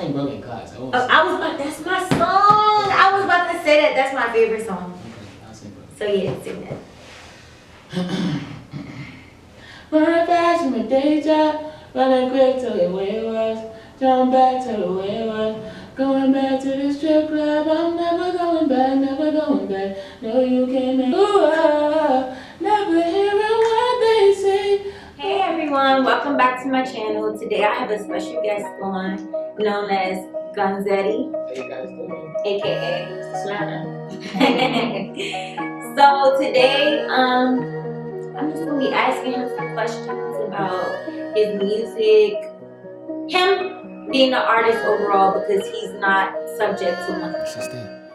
sing Broken Clocks. That's my song. I was about to say that. That's my favorite song. Okay, I'll sing Broken. So yeah, sing that. Run fast from my day job, running quick to the way it was, jump back to the way it was, going back to the strip club. I'm never going back, never going back. No, you can't make. Ooh, never hearing what they say. Hey everyone, welcome back to my channel. Today I have a special guest on, known as Gonzetti, How you guys doing? aka Slana. So today, I'm just gonna be asking him some questions about his music, him being an artist overall, because he's not subject to one.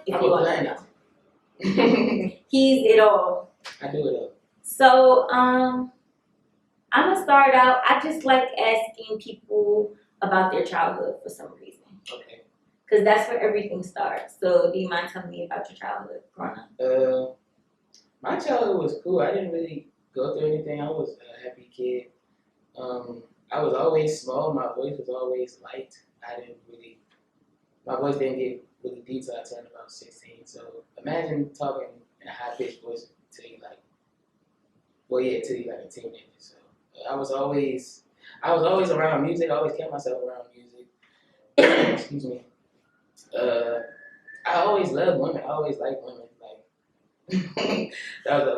If I'm you a want planner. to know. He's it all. I do it all. So, I'm gonna start out. I just like asking people about their childhood for some reason. Okay. Because that's where everything starts. So, do you mind telling me about your childhood growing up? My childhood was cool. I didn't really go through anything. I was a happy kid. I was always small. My voice was always light. My voice didn't get really deep until I turned about 16. So imagine talking in a high-pitched voice till you like a teenager. So I was always around music. I always kept myself around music. Excuse me. I always loved women. I always liked women.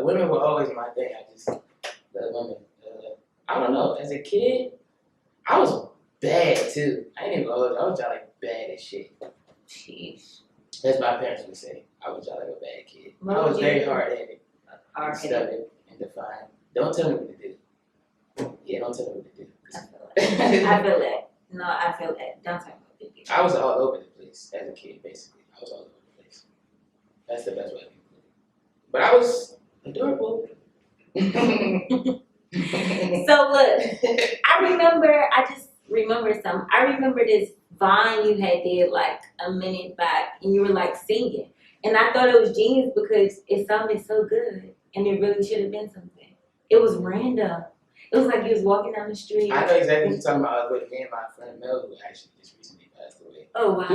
Women were always my thing. I just love women. I don't know. As a kid, I was bad too. I ain't even gonna hold you. I was just like bad as shit. Jeez. As my parents would say, I was just like a bad kid. What I was would very you- hard-headed, stubborn, and defiant. Don't tell me what to do. Yeah, don't tell me what to do. I feel that. No, I feel that. Don't tell me what to do. I was all over the place as a kid, basically. I was all over the place. That's the best way to put it. But I was adorable. So look, I just remember something. I remember this Vine you had did like a minute back, and you were like singing, and I thought it was genius because it sounded so good, and it really should have been something. It was random. It was like you was walking down the street. I know exactly what you're talking about. I was with me and my friend Mel, who actually just recently passed away. Oh wow.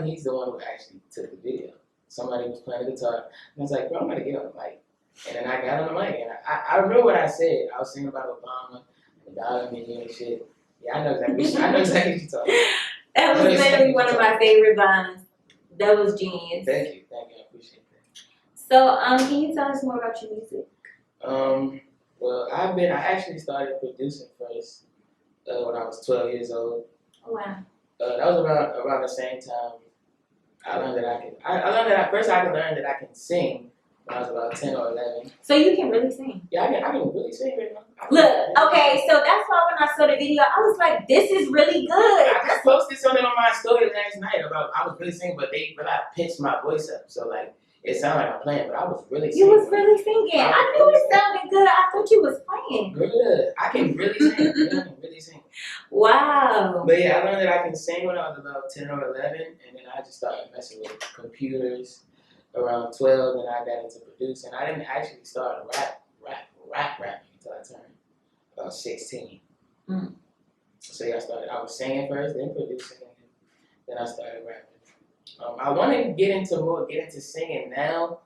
He's the one who actually took the video. Somebody was playing the guitar, and I was like, bro, I'm gonna get on the mic. And then I got on the mic, and I remember what I said. I was singing about Obama and the dollar million and shit. Yeah, I know exactly what you're talking about. That was literally one of my favorite vines. That was genius. Thank you, I appreciate that. So, can you tell us more about your music? Well, I actually started producing first when I was 12 years old. Oh wow. That was around the same time I learned that I could learn that I can sing when I was about 10 or 11. So you can really sing? Yeah, I can really sing right now. Look, okay, so that's why when I saw the video, I was like, this is really good. I just posted something on my story last night about I was really singing, but I pitched my voice up, so like it sounded like I'm playing, but I was really singing. You was really singing. I knew it sounded good. I thought you was playing. Good. I can really sing. I can really sing. Wow. But yeah, I learned that I can sing when I was about 10 or 11, and then I just started messing with computers around 12, and I got into producing. I didn't actually start rapping until I turned about 16. Mm. So yeah, I was singing first, then producing, and then I started rapping. I want to get into singing now,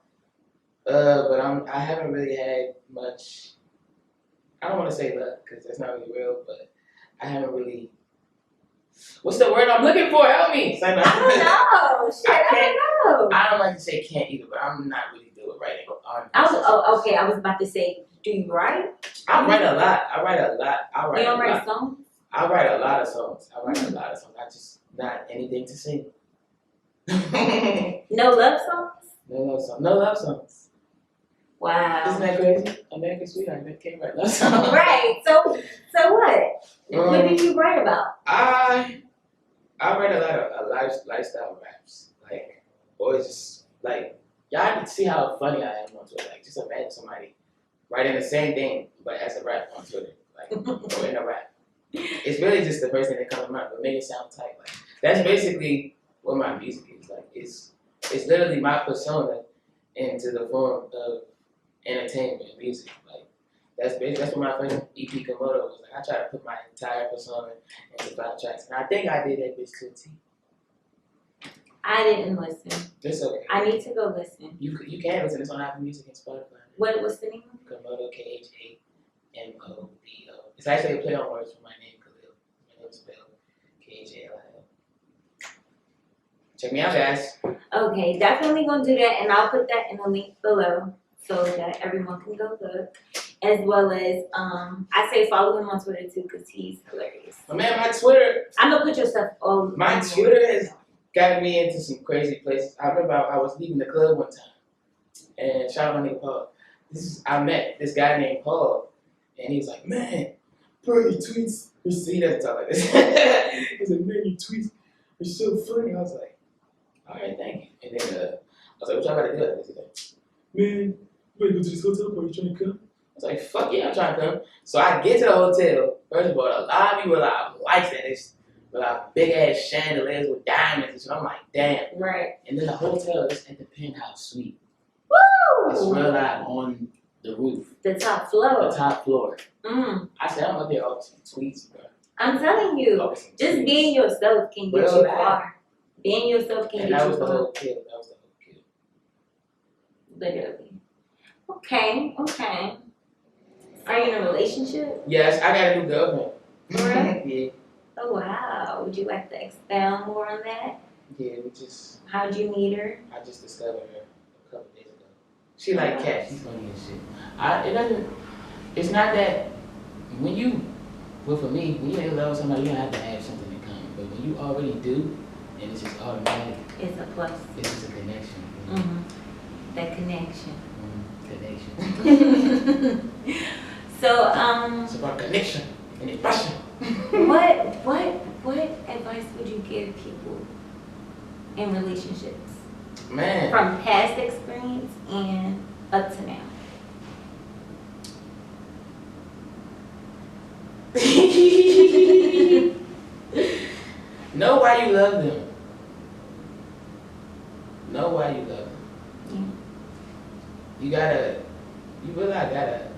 but I haven't really had much. I don't want to say luck because that's not really real, but I haven't really. What's the word I'm looking for? Help me! I don't know. Shit, I don't know. I don't like to say can't either, but I'm not really good at writing. Okay. I was about to say, do you write? I write a lot. You don't write songs? I write a lot of songs. I just not anything to sing. No love songs? No love songs. Wow. Isn't that crazy? American Sweetheart can't write love songs. Right. So what? What do you write about? I write a lot of lifestyle raps, or just y'all can see how funny I am on Twitter. Like, just imagine somebody writing the same thing but as a rap on Twitter, or in a rap. It's really just the first thing that comes to mind, but make it sound tight. Like that's basically what my music is. Like it's literally my persona into the form of entertainment music. Like that's what my first EP Komodo was like. I tried to put my entire persona into 5 tracks, and I think I did that bitch to a T. I didn't listen. It's okay. I need to go listen. You can listen. It's on Apple Music and Spotify. What's the name? Komodo, KHAMODO. It's actually a play on words from my name, Khalil. My name is spelled KHALIL. Check me out, guys. Okay, definitely gonna do that, and I'll put that in the link below so that everyone can go look. As well as, I say follow him on Twitter too, because he's hilarious. Oh, man, my Twitter. I'm gonna put your stuff all. My Twitter has gotten me into some crazy places. I remember I was leaving the club one time, and shout out my nigga Paul. I met this guy named Paul, and he was like, "Man, bro, your tweets." He doesn't talk like this. He's like, "Man, your tweets are so funny." I was like, "All right, thank you." And then I was like, "What y'all about to do?" He's like, "Man, you ready to go to this hotel party? You trying to come?" I was like, "Fuck yeah, I'm trying to come." So I get to the hotel. First of all, the lobby with lights in it, with big ass chandeliers with diamonds and shit. I'm like, damn. Right. And then the hotel is at the penthouse suite. Woo! It's real live on the roof. The top floor. The top floor. Mm. I said, I'm up there all some tweets, bro. I'm telling you, just being yourself can get you far. Being yourself can get you far. And that was the whole kill. That was the whole kill. Literally. Okay. Are you in a relationship? Yes, I got a new girlfriend. Alright. Yeah. Oh wow. Would you like to expound more on that? Yeah, we just. How'd you meet her? I just discovered her a couple days ago. She like cat. She's funny as shit. It's not that well for me, when you're in love with somebody, you don't have to have something in common. But when you already do, and it's just automatic. It's a plus. It's just a connection. Mm-hmm. That connection. Connection. So it's about connection and it's passion. What advice would you give people in relationships? Man. From past experience and up to now. Know why you love them. Know why you love them. Yeah. You really gotta,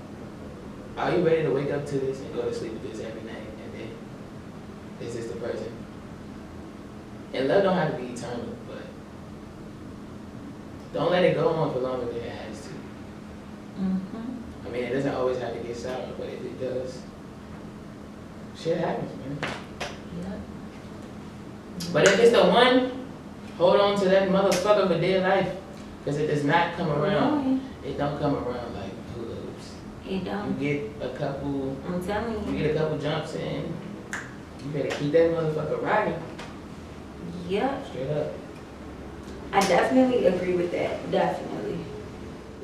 are you ready to wake up to this and go to sleep with this every night? And then, is this the person? And love don't have to be eternal, but don't let it go on for longer than it has to. Mm-hmm. I mean, it doesn't always have to get sour, but if it does, shit happens, man. Yep. But if it's the one, hold on to that motherfucker for dear life. Because it does not come around. It don't come around like hooves. It don't. You get a couple. I'm telling you. You get a couple jumps in. You better keep that motherfucker rocking. Yep. Straight up. I definitely agree with that. Definitely.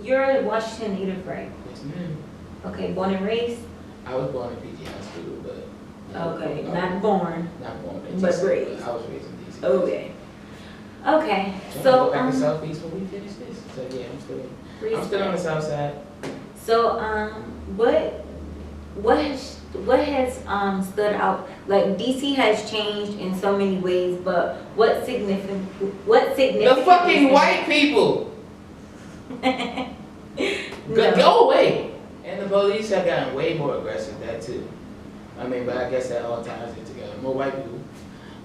You're a Washington native, right? Yes, ma'am. Okay, born and raised? I was born in PG High School, but. Okay, not born. Not born in but DC, raised. I was raised in DC. Okay. Okay. So So go back to Southeast when we finish this. So yeah, I'm still on the South Side. So what has stood out? Like DC has changed in so many ways, but what significant? The fucking white people. Go away. And the police have gotten way more aggressive. That too. I mean, but I guess that all ties it together. More white people,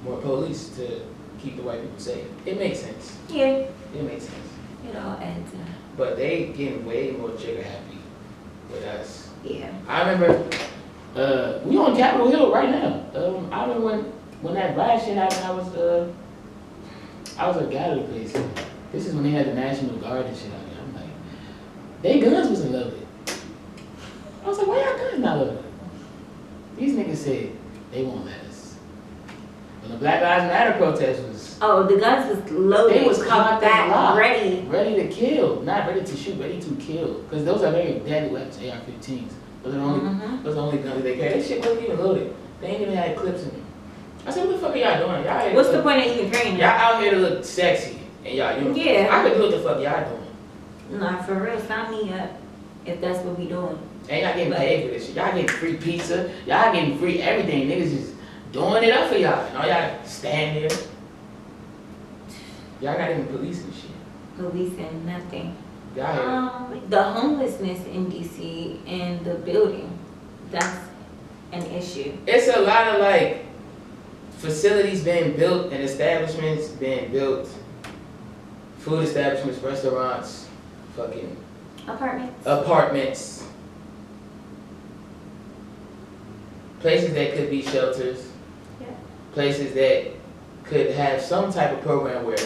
more police to keep the white people safe. It makes sense. Yeah. It makes sense. It all adds up. But they getting way more trigger happy with us. Yeah. I remember, we on Capitol Hill right now. I remember when that riot shit happened, I was a guy to the place. This is when they had the National Guard and shit out there. I'm like, they guns was in love with it. I was like, why y'all guns not loaded? These niggas said they won't let us. When the Black Lives Matter protest was... Oh, the guns was loaded. They was cocked and locked. Ready. Ready to kill. Not ready to shoot, ready to kill. Because those are very deadly weapons, AR-15s. Those are the only guns they carry. That shit wasn't even loaded. They ain't even had clips in them. I said, what the fuck are y'all doing? Y'all What's the point of even carrying y'all out here to look sexy. And y'all, yeah. I could do what the fuck y'all doing. Nah, for real, sign me up if that's what we doing. And y'all getting paid for this shit. Y'all getting free pizza. Y'all getting free everything. Niggas just doing it up for y'all. And all y'all stand there. Y'all not even policing shit. Policing nothing. Y'all the homelessness in DC and the building, that's an issue. It's a lot of like facilities being built and establishments being built food establishments, restaurants, fucking apartments, places that could be shelters, places that could have some type of program where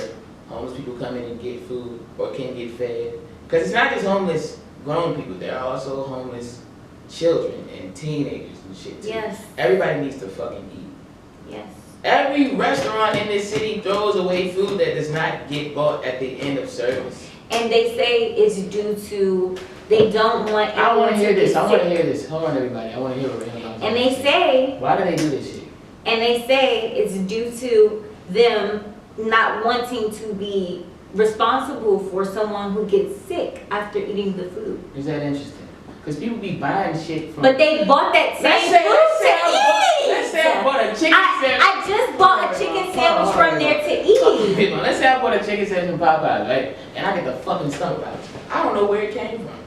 homeless people come in and get food or can get fed. Because it's not just homeless grown people, there are also homeless children and teenagers and shit too. Yes. Everybody needs to fucking eat. Yes. Every restaurant in this city throws away food that does not get bought at the end of service. And they say it's due to they don't want. I want to hear this. I want to hear this. Hold on, everybody. I want to hear what Rihanna talking about. And they say. Why do they do this shit? And they say it's due to them not wanting to be responsible for someone who gets sick after eating the food. Is that interesting? Because people be buying shit from. But they bought that same food to eat. Let's say I bought a chicken sandwich. I just bought a chicken sandwich from there to eat. Let's say I bought a chicken sandwich from Popeyes, right? And I get the fucking stomach about it. I don't know where it came from.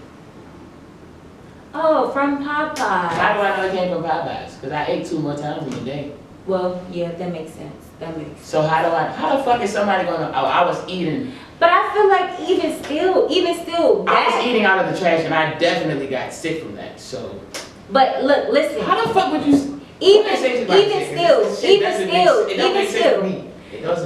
Oh, from Popeyes. How do I know it came from Popeyes? Because I ate 2 more times in a day. Well, yeah, that makes sense. That makes sense. So how the fuck is somebody gonna, oh, I was eating. But I feel like even still, I was eating out of the trash and I definitely got sick from that, so. But look, listen. How the fuck would you, even still, it doesn't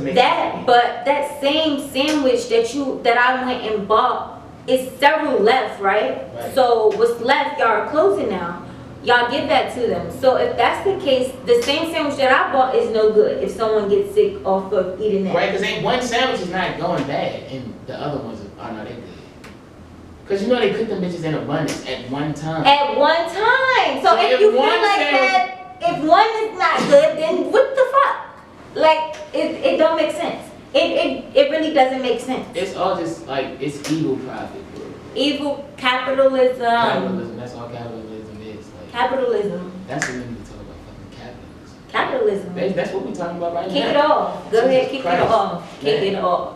make that, sense. but that same sandwich that I went and bought is several left, right? So what's left, y'all are closing now. Y'all give that to them. So if that's the case, the same sandwich that I bought is no good if someone gets sick off of eating that. Right, because one sandwich is not going bad and the other ones are not that good. Because you know they cook them bitches in abundance at one time. At one time. So if you feel like that, if one is not good, then what the fuck? Like, it don't make sense. It really doesn't make sense. It's all just like, it's evil profit, bro. Evil capitalism. Capitalism, that's all capitalism is. Like, capitalism. That's what we need to talk about, fucking capitalism. Capitalism. That's what we're talking about right now. Kick it off. Go ahead, kick Christ. it off. Kick it off.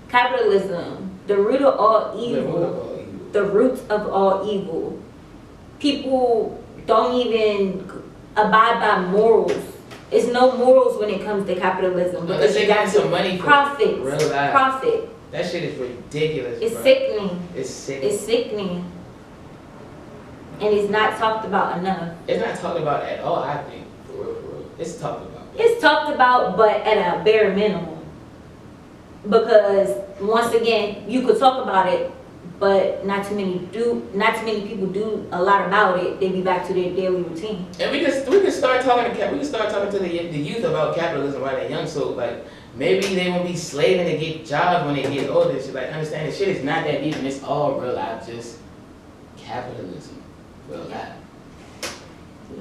Capitalism. The root of all evil. The root of all evil. People don't even abide by morals. It's no morals when it comes to capitalism. Because they got some money for profit. Real life. Profit. That shit is ridiculous. It's bro. sickening. It's sickening. It's sickening. And it's not talked about enough. It's not talked about at all, I think. For real. It's talked about. It's talked about, but at a bare minimum. Because once again, you could talk about it, but not too many people do a lot about it. They be back to their daily routine. And we can start talking to the youth about capitalism while they're young. So like maybe they won't be slaving to get jobs when they get older. So like understand this shit is not that deep and it's all real life, just capitalism. Real life.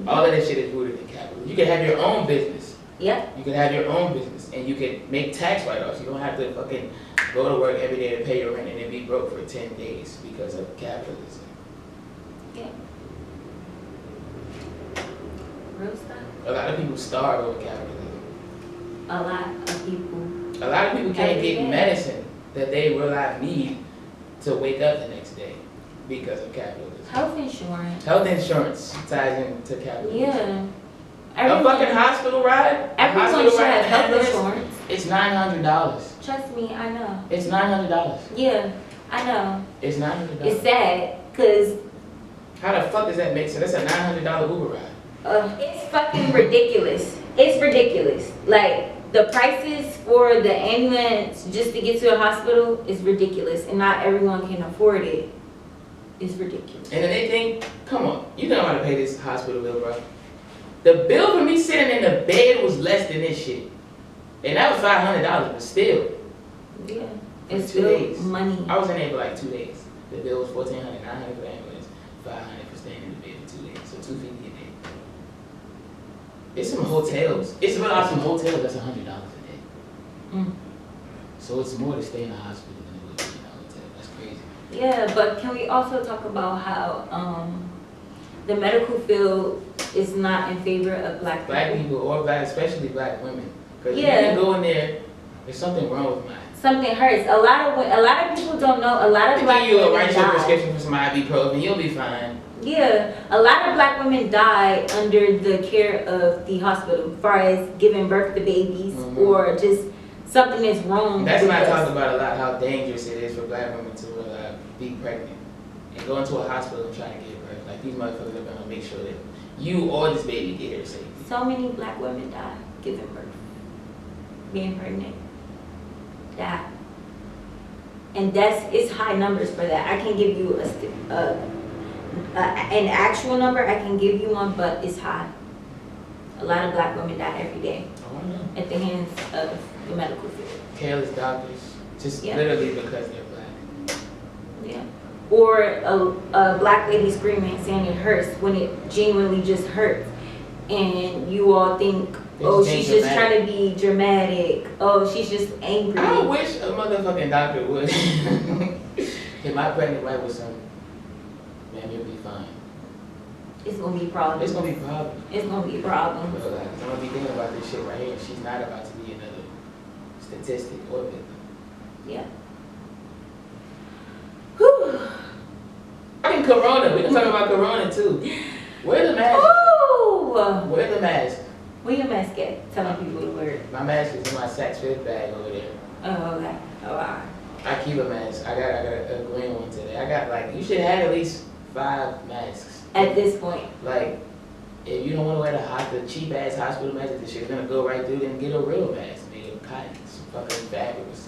All of that shit is rooted in capitalism. You can have your own business. Yep. You can have your own business and you can make tax write-offs. You don't have to fucking go to work every day to pay your rent and then be broke for 10 days because of capitalism. Yeah. Real stuff. A lot of people starve over capitalism. A lot of people. A lot of people can't get medicine that they real life need to wake up the next day because of capitalism. Health insurance. Health insurance ties into capitalism. Yeah. A fucking hospital ride? Everyone should have health insurance. It's $900. Trust me, I know. It's $900. Yeah, I know. It's $900. It's sad, cause how the fuck does that make sense? That's a $900 Uber ride. It's fucking ridiculous. It's ridiculous. Like the prices for the ambulance just to get to a hospital is ridiculous, and not everyone can afford it. It's ridiculous. And then they think, come on, you know how to pay this hospital bill, bro. The bill for me sitting in the bed was less than this shit. And that was $500, but still. Yeah. It's 2 days. Money. I was in there for like 2 days. The bill was $1,400, $900 for the ambulance, $500 for staying in the bed for 2 days. So $250 a day. It's some hotels. It's about some hotels that's $100 a day. Mm. So it's more to stay in a hospital than it would be in a hotel. That's crazy. Yeah, but can we also talk about how the medical field is not in favor of black people or especially black women. Because yeah. if you go in there, there's something wrong with mine. Something hurts. A lot of people don't know. A lot of black women you write your die. prescription for some ibuprofen, you'll be fine. Yeah, a lot of black women die under the care of the hospital, as far as giving birth to babies or just something is wrong. That's with when I us. talk about a lot how dangerous it is for black women to be pregnant and go into a hospital and try to give birth. Like these motherfuckers are gonna make sure that you or this baby get here safely. So many black women die giving birth, being pregnant, die, and it's high numbers for that. I can give you an actual number. I can give you one, but it's high. A lot of black women die every day at the hands of the medical field. Careless doctors, just literally because they're black. Yeah. Or a black lady screaming saying it hurts when it genuinely just hurts. And you all think, oh, she's just trying to be dramatic. Oh, she's just angry. I wish a motherfucking doctor would. If my pregnant wife was son, man, you'll be fine. It's gonna be a problem. It's gonna be a problem. It's gonna be a problem. But like, I'm gonna be thinking about this shit right here. She's not about to be another statistic or victim. Yeah. Whew. I mean, Corona. We can talk about Corona too. Wear the mask. Ooh. Wear the mask. Where your mask at? Telling people to wear it. My mask is in my Saks Fifth bag over there. Oh, okay. Oh, alright. I keep a mask. I got a green one today. I got like, you should have at least 5 masks. At this point. Like, if you don't want to wear the cheap ass hospital mask, this shit's gonna go right through, then get a real mask made of cotton. It's fucking fabulous.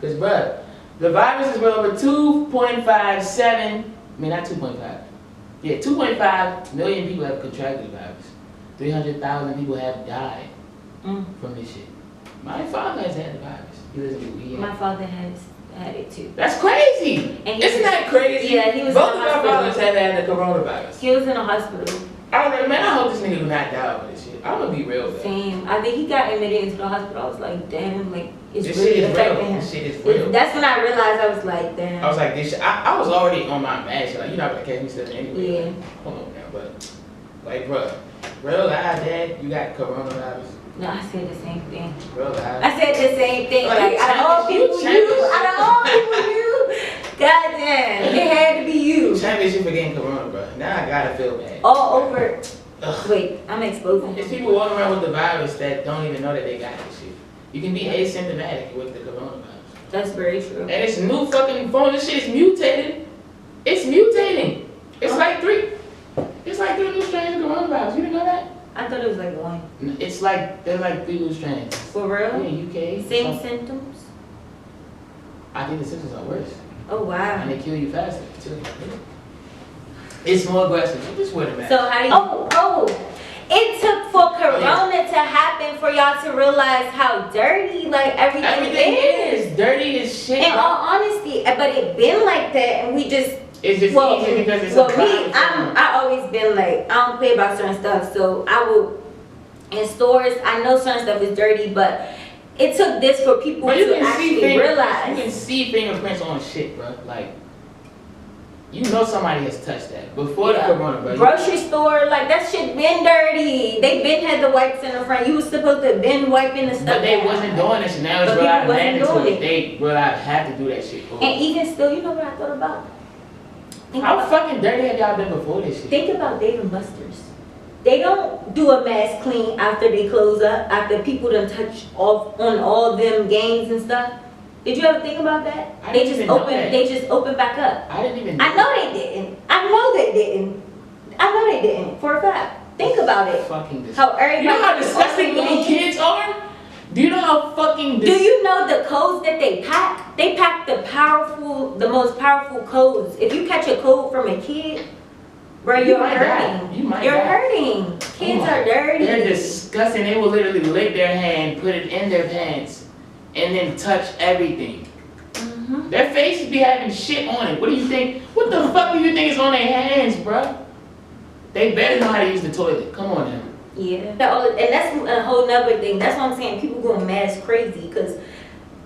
Cause bruh, the virus is over 2.57, not 2.5. Yeah, 2.5 million people have contracted the virus. 300,000 people have died from this shit. My father has had the virus. He lives in Louisiana. My father has had it too. That's crazy! And Isn't that crazy? Yeah, he was Both in of the our hospital. fathers have had the coronavirus. He was in a hospital. I was like, man, I hope this nigga do not die over this shit. I'm gonna be real, man. Same. I think he got admitted into the hospital. I was like, damn, like, it's This really shit is affecting real. him. This shit is real. That's when I realized I was like, damn. I was like, this shit. I was already on my mask. Like, you're not gonna catch me slipping anyway. Yeah. Like, hold on now, but like, bruh, real life, dad, you got coronavirus. No, I said the same thing. Real life. I said the same thing. Like, Out of all people, you. God damn, it had to be you. Championship for getting corona, bro. Now I gotta feel bad. All over. Ugh. Wait, I'm exposing There's him. people walking around with the virus that don't even know that they got this shit. You can be asymptomatic with the coronavirus. That's very true. And it's new fucking form. This shit is mutated. It's mutating. It's like three new strains of coronavirus. You didn't know that? I thought it was like one. It's like, there's like 3 new strains. For real? Yeah, UK. Same symptoms? I think the symptoms are worse. Oh, wow. And they kill you faster, too. It's more aggressive. So just wear the mask. So how do you... It took for Corona to happen for y'all to realize how dirty, like, everything is. Dirty as shit. In all honesty, but it been like that, and we just... It's just easy because it's a me, I always been like, I don't play about certain stuff, so I will, in stores, I know certain stuff is dirty, but it took this for people to actually realize. You can see fingerprints on shit, bro. Like, you know somebody has touched that before the corona, bro. Grocery store, like, that shit been dirty. They been had the wipes in the front. You was supposed to been wiping the stuff. But they wasn't doing that shit. Now it's real mandatory. They real have to do that shit. And even still, you know what I thought about? How fucking dirty have y'all been before this shit? Think about Dave & Buster's. They don't do a mass clean after they close up, after people done touch off on all them games and stuff. Did you ever think about that? They just open back up. I didn't even know. I know they didn't. I know they didn't. For a fact. Think about it. Fucking disgusting. How everybody, you know how disgusting little kids are? Do you know how fucking Do you know the codes that they pack? They pack the most powerful codes. If you catch a code from a kid, bro, you're hurting. You're hurting. Kids are dirty. They're disgusting. They will literally lick their hand, put it in their pants, and then touch everything. Their faces be having shit on it. What do you think? What the fuck do you think is on their hands, bro? They better know how to use the toilet. Come on now. Yeah. And that's a whole nother thing. That's what I'm saying. People going mask crazy because,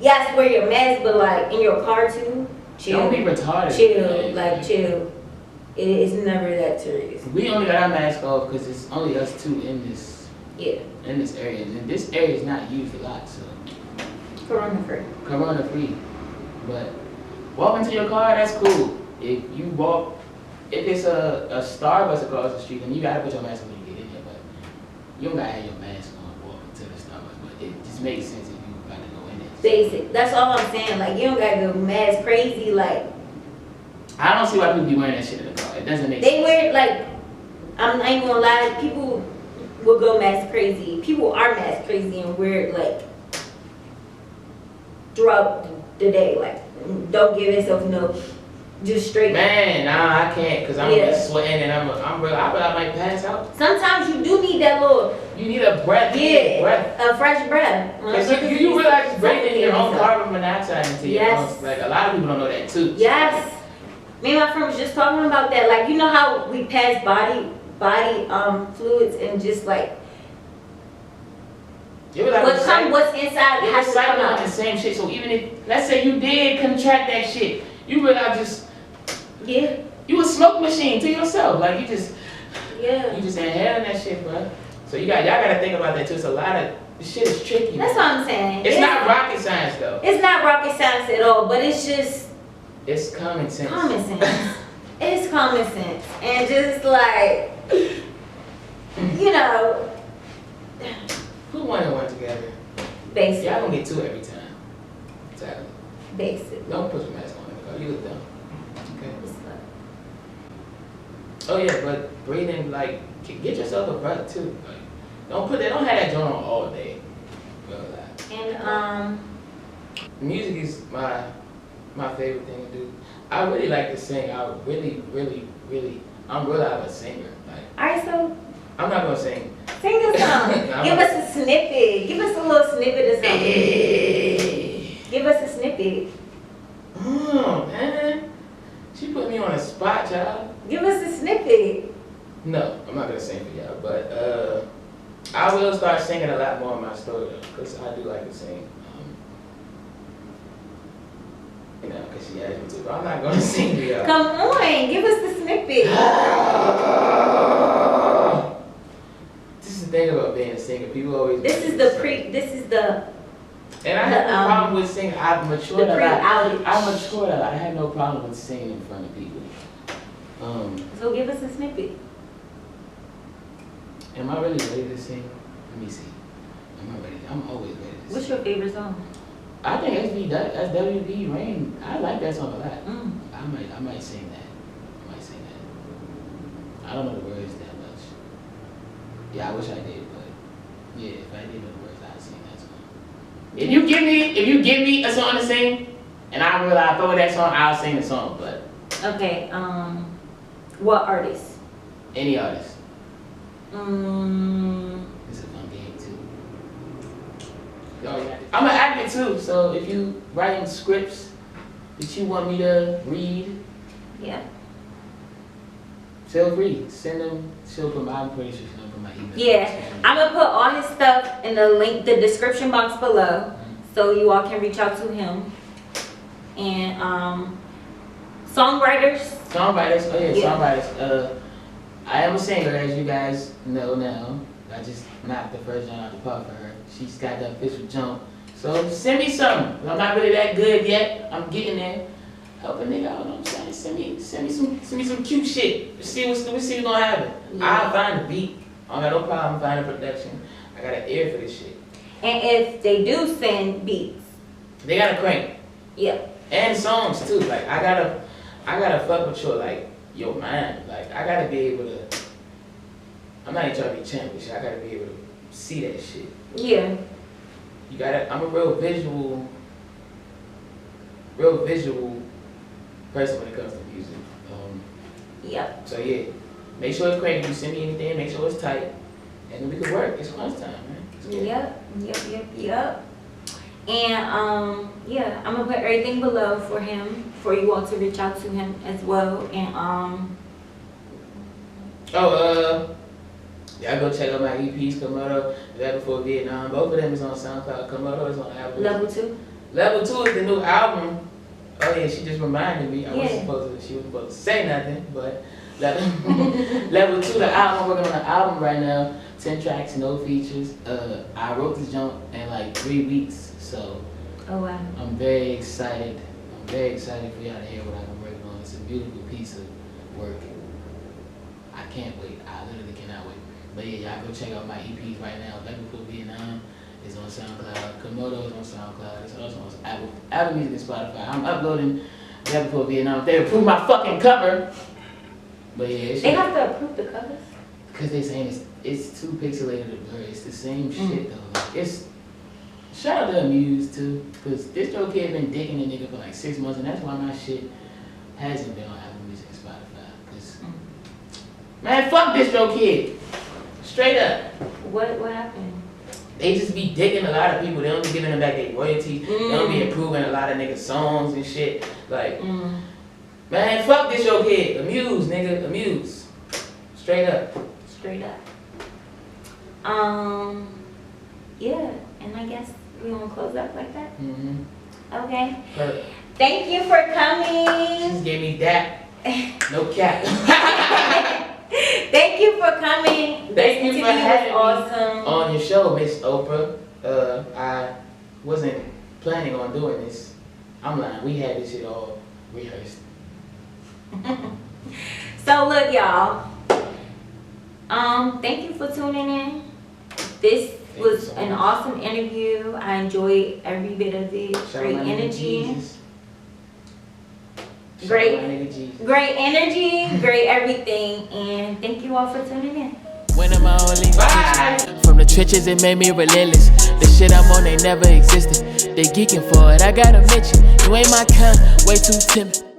yes, wear your mask, but like in your car too, chill. Don't be retarded. Chill, like chill. It's never that serious. We only got our mask off because it's only us two in this. Yeah. In this area, and this area is not used a lot, so. Corona free. Corona free, but walking to your car, that's cool. If you walk, if it's a Starbucks across the street, then you gotta put your mask on when you get in there. But you don't gotta have your mask on walking to the Starbucks. But it just makes sense if you gotta go Basic. That's all I'm saying. Like, you don't gotta go mass crazy. Like, I don't see why people be wearing that shit in the car. It doesn't make sense. they wear it like, I'm not even gonna lie, people will go mass crazy. People are mass crazy and wear it like throughout the day. Like, don't give yourself no, just straight. Man, nah, I can't, cause I'm just sweating and I might pass out. Sometimes you do need that little. You need a breath. A fresh breath. Cause you realize you're breathing your own carbon monoxide into your lungs. Like a lot of people don't know that too. Yes. Me and my friend was just talking about that. Like, you know how we pass body fluids and just like what's inside has to come out. The same shit. So even if, let's say you did contract that shit, you realize you a smoke machine to yourself. Like you just inhaling that shit, bro. So y'all gotta think about that too. It's a lot of this shit is tricky. That's what I'm saying. It's not rocket science though. It's not rocket science at all, but it's just common sense. Common sense. It's common sense. And just like, you know. Put one and one together. Basic. Y'all gonna get two every time. Exactly. Basic. Don't put your mask on. You look dumb. Okay. Oh yeah, but breathing, like, get yourself a breath too. Like, don't have that joint on all day. And music is my favorite thing to do. I really like to sing. I'm really out of a singer. Like, alright, so I'm not gonna sing. Sing a song. Give us a snippet. Give us a little snippet of something. Give us a snippet. Oh man, she put me on a spot, child. Give us a snippet. No, I'm not gonna sing for y'all, but I will start singing a lot more in my story though, because I do like to sing. You know, because she asked me to, but I'm not gonna sing for y'all. Come on, give us the snippet. This is the thing about being a singer. People always. This is the. And I have no problem with singing. I've matured a lot. I've matured a lot. I have no problem with singing in front of people. So give us a snippet. Am I really ready to sing? Let me see. Am I ready? I'm always ready to sing. What's your favorite song? I think SWV Rain. I like that song a lot. I might sing that. I don't know the words that much. Yeah, I wish I did, but yeah, if I did know the words, I'd sing that song. If you give me a song to sing, and I realize I throw that song, I'll sing the song. But okay, what artist? Any artist. It's a fun game too. I'm an actor too, so if you writing scripts that you want me to read, feel free. Send them. I'm pretty sure she'll put my email. Yeah, I'm gonna put all his stuff in the description box below, so you all can reach out to him. And songwriters. Oh yeah, songwriters. I am a singer, as you guys know now. I just knocked the first jump out the park for her. She's got the official jump. So send me something. I'm not really that good yet. I'm getting there. Help a nigga out, you know what I'm saying? Send me some cute shit. Let's see what's gonna happen. Yeah. I'll find a beat. I don't got no problem finding production. I got an ear for this shit. And if they do send beats, they gotta crank. Yeah. And songs too. Like I gotta fuck with your mind. Like I gotta be able to. I'm not even trying to be champion shit. I gotta be able to see that shit. Yeah. You gotta. I'm a real visual person when it comes to music. Yep. So yeah, make sure it's cranky. You send me anything, make sure it's tight, and then we can work. It's lunch time, man. Yep. And yeah, I'm gonna put everything below for him, for you all to reach out to him as well. And y'all go check out my EPs, Komodo, That Before Vietnam. Both of them is on SoundCloud. Komodo is on Apple. Level 2? Level 2 is the new album. Oh yeah, she just reminded me. She wasn't supposed to say nothing, but Level 2, the album. I'm working on an album right now. 10 tracks, no features. I wrote this jump in like 3 weeks, so I'm very excited. For y'all to hear what I've been working on. It's a beautiful piece of work. I can't wait. I literally cannot wait. But yeah, y'all go check out my EPs right now. That Before Vietnam is on SoundCloud. Komodo is on SoundCloud. It's also on Apple Music and Spotify. I'm uploading that before Vietnam. They approved my fucking cover. But yeah, they have to approve the covers? Because they saying it's too pixelated to blur. It's the same shit though. Like, it's shout out to Amuse too, because this Joe Kid been digging the nigga for like 6 months, and that's why my shit hasn't been on Apple Music and Spotify. Cause man, fuck this Joe Kid, straight up. What happened? They just be digging a lot of people. They don't be giving them back their royalties. They don't be improving a lot of niggas' songs and shit. Like, man, fuck this Joe Kid. Amuse, nigga, Amuse, straight up. Straight up. Yeah, and I guess we gonna close up like that. Okay. Perfect. Thank you for coming. Just gave me that. No cap. Thank you for coming. Thank you for having me awesome. on your show, Miss Oprah. I wasn't planning on doing this. I'm lying. We had this shit all rehearsed. So look, y'all. Thank you for tuning in. This was an awesome interview. I enjoyed every bit of it. Great energy. Great energy, great everything, and thank you all for tuning in. When am I only from the trenches, it made me relentless. The shit I'm on, they never existed. They geeking for it, I gotta mention. You ain't my kind, way too timid.